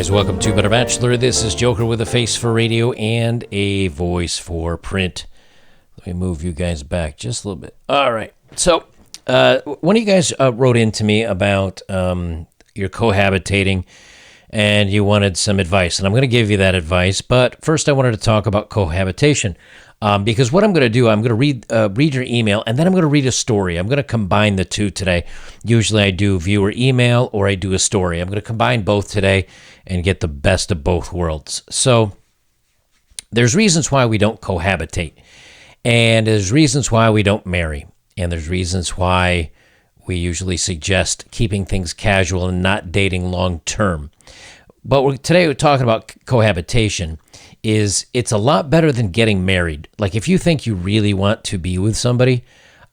guys, welcome to Bachelor. This is Joker with a face for radio and a voice for print. Let me move you guys back just a little bit. All right. So, one of you guys wrote in to me about your cohabitating, and you wanted some advice, and I'm going to give you that advice. But first, I wanted to talk about cohabitation, because what I'm going to do, I'm going to read your email, and then I'm going to read a story. I'm going to combine the two today. Usually, I do viewer email or I do a story. I'm going to combine both today and get the best of both worlds. So, there's reasons why we don't cohabitate, and there's reasons why we don't marry, and there's reasons why we usually suggest keeping things casual and not dating long term. But today we're talking about cohabitation. It's a lot better than getting married. Like, if you think you really want to be with somebody,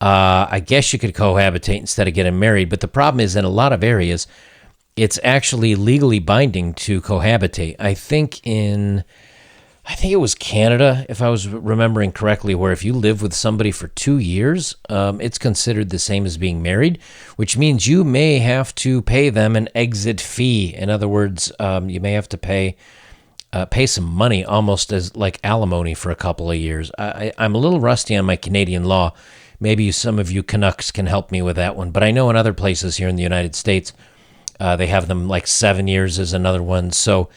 I guess you could cohabitate instead of getting married. But the problem is, in a lot of areas, it's actually legally binding to cohabitate. I think it was Canada, if I was remembering correctly, where if you live with somebody for 2 years, it's considered the same as being married, which means you may have to pay them an exit fee. In other words, you may have to pay some money, almost as like alimony, for a couple of years. I'm a little rusty on my Canadian law. Maybe some of you Canucks can help me with that one. But I know in other places here in the United States, they have them like 7 years is another one. So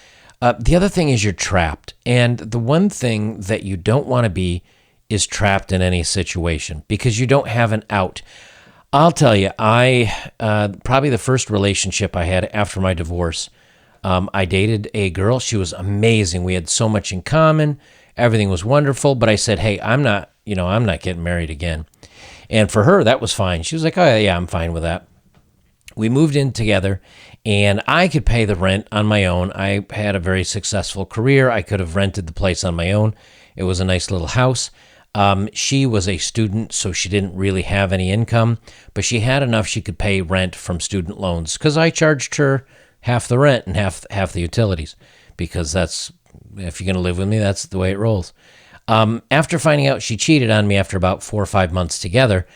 the other thing is you're trapped. And the one thing that you don't want to be is trapped in any situation because you don't have an out. I'll tell you, probably the first relationship I had after my divorce, I dated a girl. She was amazing. We had so much in common. Everything was wonderful. But I said, hey, I'm not getting married again. And for her, that was fine. She was like, oh, yeah, I'm fine with that. We moved in together, and I could pay the rent on my own. I had a very successful career. I could have rented the place on my own. It was a nice little house. She was a student, so she didn't really have any income, but she had enough she could pay rent from student loans because I charged her half the rent and half the utilities because that's, if you're going to live with me, that's the way it rolls. After finding out she cheated on me after about 4 or 5 months together,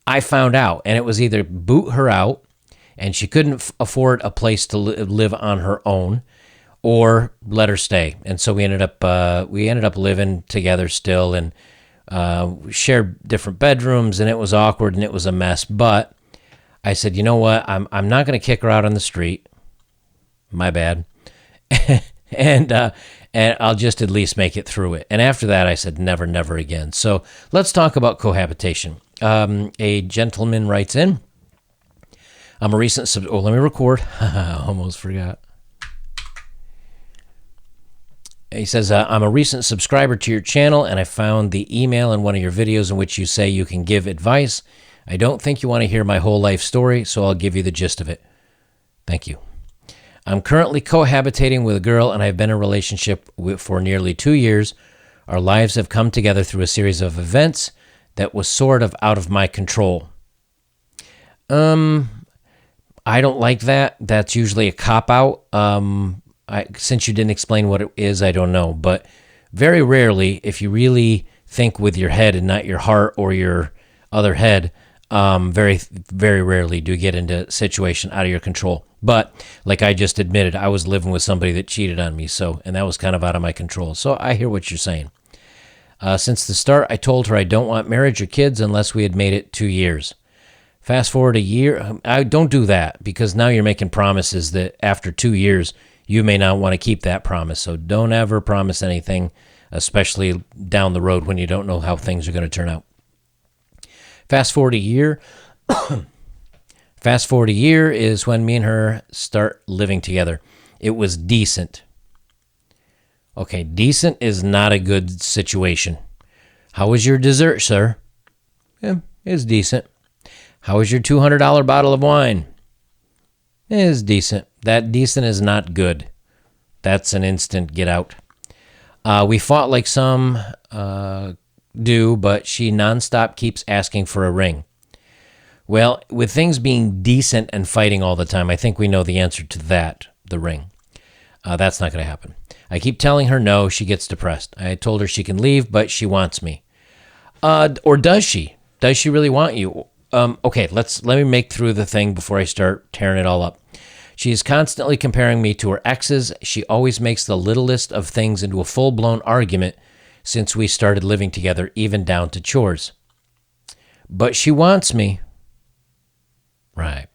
I found out, and it was either boot her out, and she couldn't afford a place to live on her own, or let her stay. And so we ended up living together still, and shared different bedrooms, and it was awkward and it was a mess. But I said, you know what? I'm not going to kick her out on the street. My bad. and I'll just at least make it through it. And after that, I said, never, never again. So let's talk about cohabitation. A gentleman writes in. I'm a recent let me record. I almost forgot. He says, I'm a recent subscriber to your channel, and I found the email in one of your videos in which you say you can give advice. I don't think you want to hear my whole life story, so I'll give you the gist of it. Thank you. I'm currently cohabitating with a girl, and I've been in a relationship for nearly 2 years. Our lives have come together through a series of events that was sort of out of my control. I don't like that. That's usually a cop-out. Since you didn't explain what it is, I don't know. But very rarely, if you really think with your head and not your heart or your other head, very, very rarely do you get into a situation out of your control. But like I just admitted, I was living with somebody that cheated on me, and that was kind of out of my control. So I hear what you're saying. Since the start, I told her I don't want marriage or kids unless we had made it 2 years. Fast forward a year, I don't do that because now you're making promises that after 2 years, you may not want to keep that promise. So don't ever promise anything, especially down the road when you don't know how things are going to turn out. Fast forward a year. Fast forward a year is when me and her start living together. It was decent. Okay, decent is not a good situation. How was your dessert, sir? Yeah, it's decent. How was your $200 bottle of wine? It's decent. That decent is not good. That's an instant get out. We fought like some do, but she nonstop keeps asking for a ring. Well, with things being decent and fighting all the time, I think we know the answer to that, the ring. That's not going to happen. I keep telling her no, she gets depressed. I told her she can leave, but she wants me. Or does she? Does she really want you? Okay, let me make through the thing before I start tearing it all up. She is constantly comparing me to her exes. She always makes the littlest of things into a full-blown argument since we started living together, even down to chores. But she wants me. Right.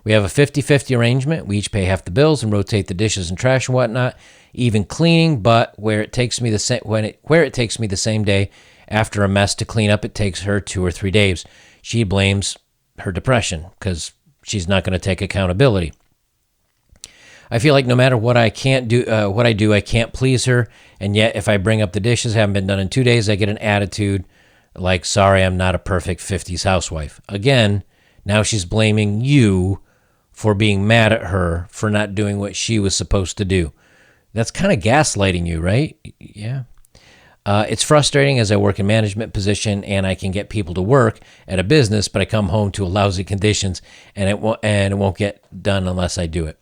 We have a 50-50 arrangement. We each pay half the bills and rotate the dishes and trash and whatnot, even cleaning, but where it takes me the same day after a mess to clean up, it takes her 2 or 3 days. She blames her depression because she's not going to take accountability. I feel like no matter what I do, I can't please her. And yet, if I bring up the dishes, haven't been done in 2 days, I get an attitude like, sorry, I'm not a perfect 50s housewife. Again, now she's blaming you for being mad at her for not doing what she was supposed to do. That's kind of gaslighting you, right? Yeah. It's frustrating as I work in management position and I can get people to work at a business, but I come home to lousy conditions and it won't get done unless I do it.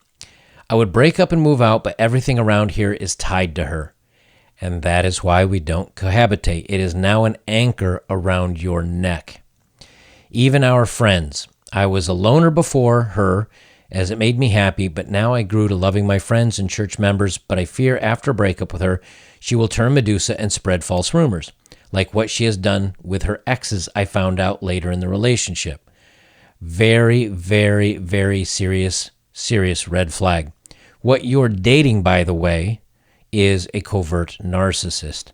I would break up and move out, but everything around here is tied to her. And that is why we don't cohabitate. It is now an anchor around your neck. Even our friends. I was a loner before her, as it made me happy, but now I grew to loving my friends and church members, but I fear after a breakup with her, she will turn Medusa and spread false rumors, like what she has done with her exes I found out later in the relationship. Very, very, very serious red flag. What you're dating, by the way, is a covert narcissist.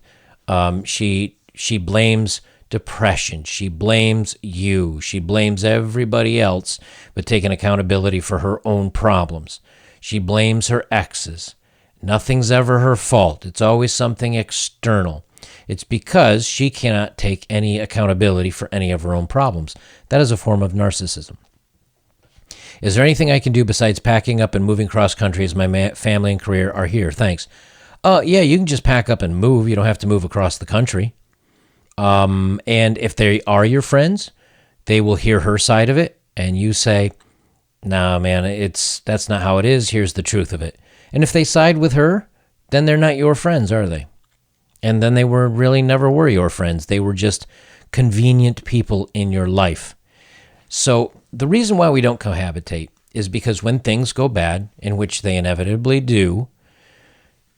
She blames depression. She blames you. She blames everybody else, but taking accountability for her own problems. She blames her exes. Nothing's ever her fault. It's always something external. It's because she cannot take any accountability for any of her own problems. That is a form of narcissism. Is there anything I can do besides packing up and moving cross country as my family and career are here? Thanks. Yeah, you can just pack up and move. You don't have to move across the country. And if they are your friends, they will hear her side of it, and you say, "Nah, man, that's not how it is. Here's the truth of it." And if they side with her, then they're not your friends, are they? And then they never were your friends. They were just convenient people in your life. So the reason why we don't cohabitate is because when things go bad, in which they inevitably do,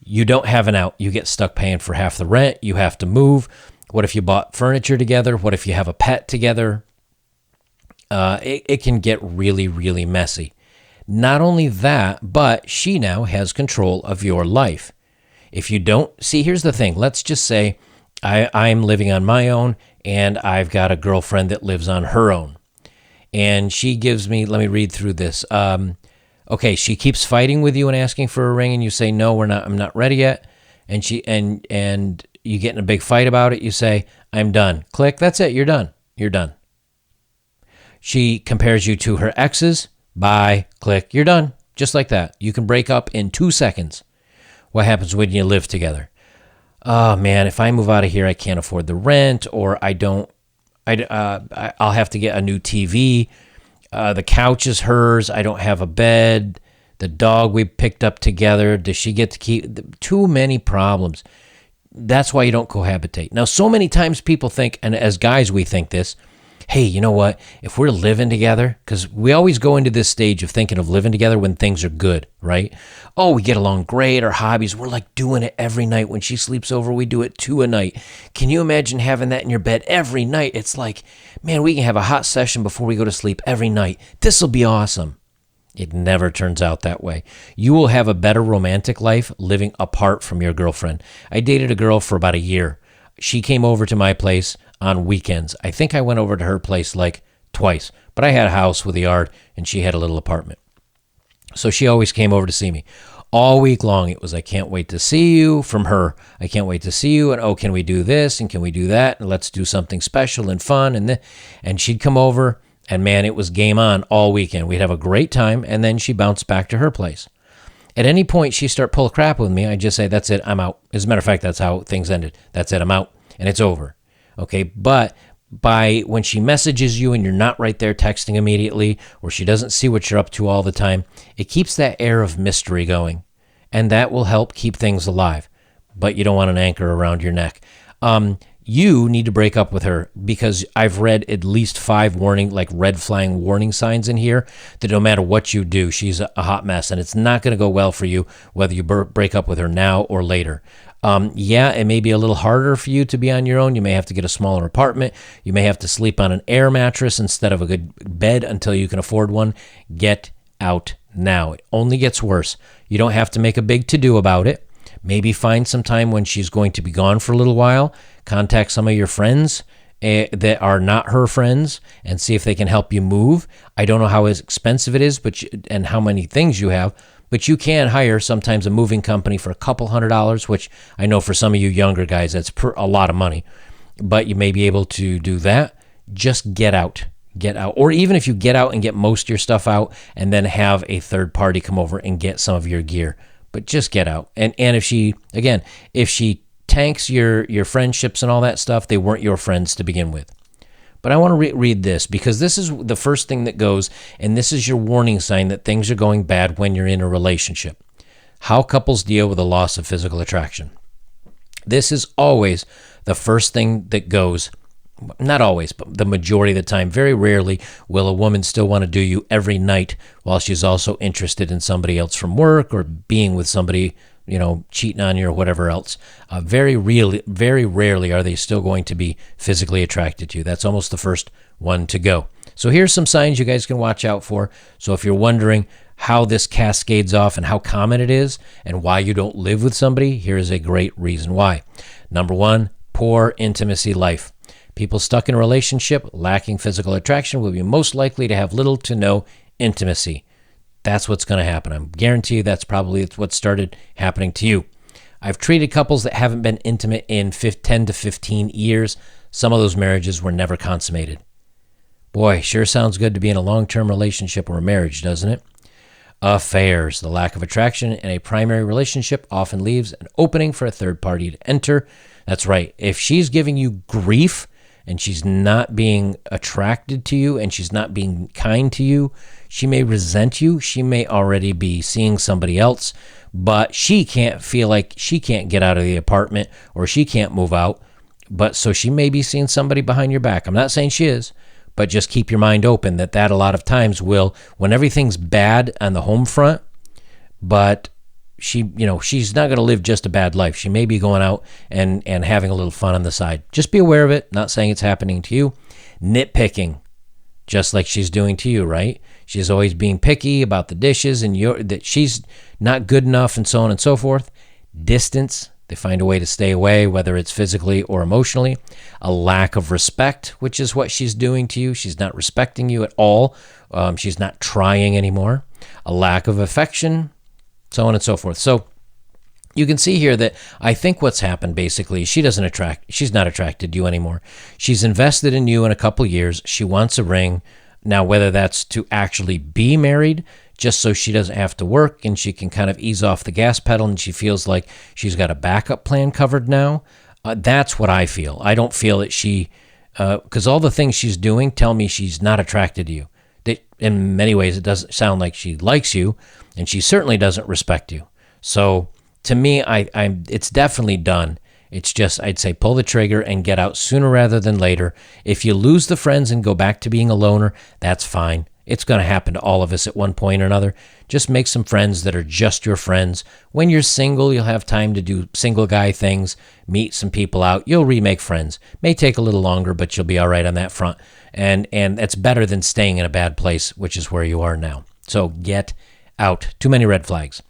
you don't have an out. You get stuck paying for half the rent. You have to move. What if you bought furniture together? What if you have a pet together? It can get really, really messy. Not only that, but she now has control of your life. If you don't, see, here's the thing. Let's just say I'm living on my own and I've got a girlfriend that lives on her own. And she gives me, let me read through this. Okay, she keeps fighting with you and asking for a ring, and you say, no, I'm not ready yet. And you get in a big fight about it. You say, I'm done. Click. That's it. You're done. You're done. She compares you to her exes. Bye. Click. You're done. Just like that. You can break up in 2 seconds. What happens when you live together? Oh man, if I move out of here, I can't afford the rent, or I'll have to get a new TV. The couch is hers. I don't have a bed. The dog we picked up together. Does she get to keep? Too many problems. That's why you don't cohabitate. Now, so many times people think, and as guys we think this, hey, you know what? If we're living together, because we always go into this stage of thinking of living together when things are good, right? Oh, we get along great. Our hobbies, we're like doing it every night. When she sleeps over, we do it 2 a night. Can you imagine having that in your bed every night? It's like, man, we can have a hot session before we go to sleep every night. This will be awesome. It never turns out that way. You will have a better romantic life living apart from your girlfriend. I dated a girl for about a year. She came over to my place on weekends. I think I went over to her place like twice, but I had a house with a yard and she had a little apartment. So she always came over to see me. All week long, it was, I can't wait to see you, from her. I can't wait to see you, and oh, can we do this, and can we do that, and let's do something special and fun, and she'd come over, and man, it was game on all weekend. We'd have a great time, and then she bounced back to her place. At any point she start pull crap with me, I just say, that's it, I'm out. As a matter of fact, that's how things ended. That's it, I'm out, and it's over. Okay, but when she messages you and you're not right there texting immediately, or she doesn't see what you're up to all the time, it keeps that air of mystery going, and that will help keep things alive. But you don't want an anchor around your neck. You need to break up with her, because I've read at least 5 red flag warning signs in here that no matter what you do, she's a hot mess, and it's not going to go well for you whether you break up with her now or later. Yeah, it may be a little harder for you to be on your own. You may have to get a smaller apartment. You may have to sleep on an air mattress instead of a good bed until you can afford one. Get out now. It only gets worse. You don't have to make a big to-do about it. Maybe find some time when she's going to be gone for a little while. Contact some of your friends that are not her friends and see if they can help you move. I don't know how expensive it is, and how many things you have, but you can hire sometimes a moving company for a couple $100, which I know for some of you younger guys, that's a lot of money. But you may be able to do that. Just get out. Get out. Or even if you get out and get most of your stuff out and then have a third party come over and get some of your gear. But just get out. And if she tanks your friendships and all that stuff, they weren't your friends to begin with. But I want to read this, because this is the first thing that goes, and this is your warning sign that things are going bad when you're in a relationship. How couples deal with the loss of physical attraction. This is always the first thing that goes. Not always, but the majority of the time. Very rarely will a woman still want to do you every night while she's also interested in somebody else from work or being with somebody, cheating on you or whatever else. Very rarely are they still going to be physically attracted to you. That's almost the first one to go. So here's some signs you guys can watch out for. So if you're wondering how this cascades off and how common it is and why you don't live with somebody, here's a great reason why. Number 1, poor intimacy life. People stuck in a relationship lacking physical attraction will be most likely to have little to no intimacy. That's what's going to happen. I guarantee you that's probably what started happening to you. I've treated couples that haven't been intimate in 10 to 15 years. Some of those marriages were never consummated. Boy, sure sounds good to be in a long-term relationship or a marriage, doesn't it? Affairs. The lack of attraction in a primary relationship often leaves an opening for a third party to enter. That's right. If she's giving you grief, and she's not being attracted to you, and she's not being kind to you, she may resent you. She may already be seeing somebody else, but she can't feel like she can't get out of the apartment or she can't move out. But so she may be seeing somebody behind your back. I'm not saying she is, but just keep your mind open that a lot of times will, when everything's bad on the home front, but she's not going to live just a bad life. She may be going out and having a little fun on the side. Just be aware of it. Not saying it's happening to you. Nitpicking, just like she's doing to you, right? She's always being picky about the dishes and that she's not good enough and so on and so forth. Distance. They find a way to stay away, whether it's physically or emotionally. A lack of respect, which is what she's doing to you. She's not respecting you at all. She's not trying anymore. A lack of affection, so on and so forth. So you can see here that I think what's happened basically, she's not attracted to you anymore. She's invested in you in a couple years. She wants a ring. Now, whether that's to actually be married, just so she doesn't have to work and she can kind of ease off the gas pedal and she feels like she's got a backup plan covered now, that's what I feel. I don't feel that because all the things she's doing tell me she's not attracted to you. In many ways, it doesn't sound like she likes you, and she certainly doesn't respect you. So to me, it's definitely done. It's just, I'd say pull the trigger and get out sooner rather than later. If you lose the friends and go back to being a loner, that's fine. It's going to happen to all of us at one point or another. Just make some friends that are just your friends. When you're single, you'll have time to do single guy things, meet some people out. You'll remake friends. May take a little longer, but you'll be all right on that front. And that's better than staying in a bad place, which is where you are now. So get out. Too many red flags.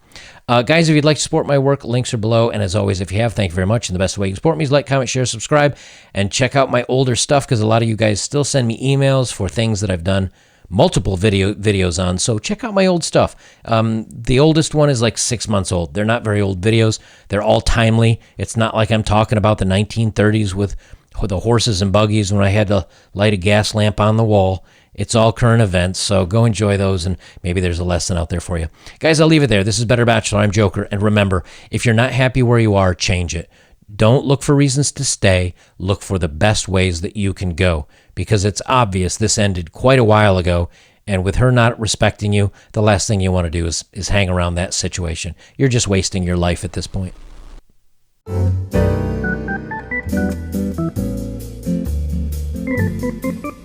Guys, if you'd like to support my work, links are below. And as always, if you have, thank you very much. And the best way you can support me is like, comment, share, subscribe, and check out my older stuff, because a lot of you guys still send me emails for things that I've done multiple videos on. So check out my old stuff. The oldest one is like 6 months old. They're not very old videos. They're all timely. It's not like I'm talking about the 1930s with the horses and buggies when I had to light a gas lamp on the wall. It's all current events, so go enjoy those, and maybe there's a lesson out there for you. Guys, I'll leave it there. This is Better Bachelor. I'm Joker, and remember, if you're not happy where you are, change it. Don't look for reasons to stay. Look for the best ways that you can go, because it's obvious this ended quite a while ago, and with her not respecting you, the last thing you want to do is hang around that situation. You're just wasting your life at this point. you.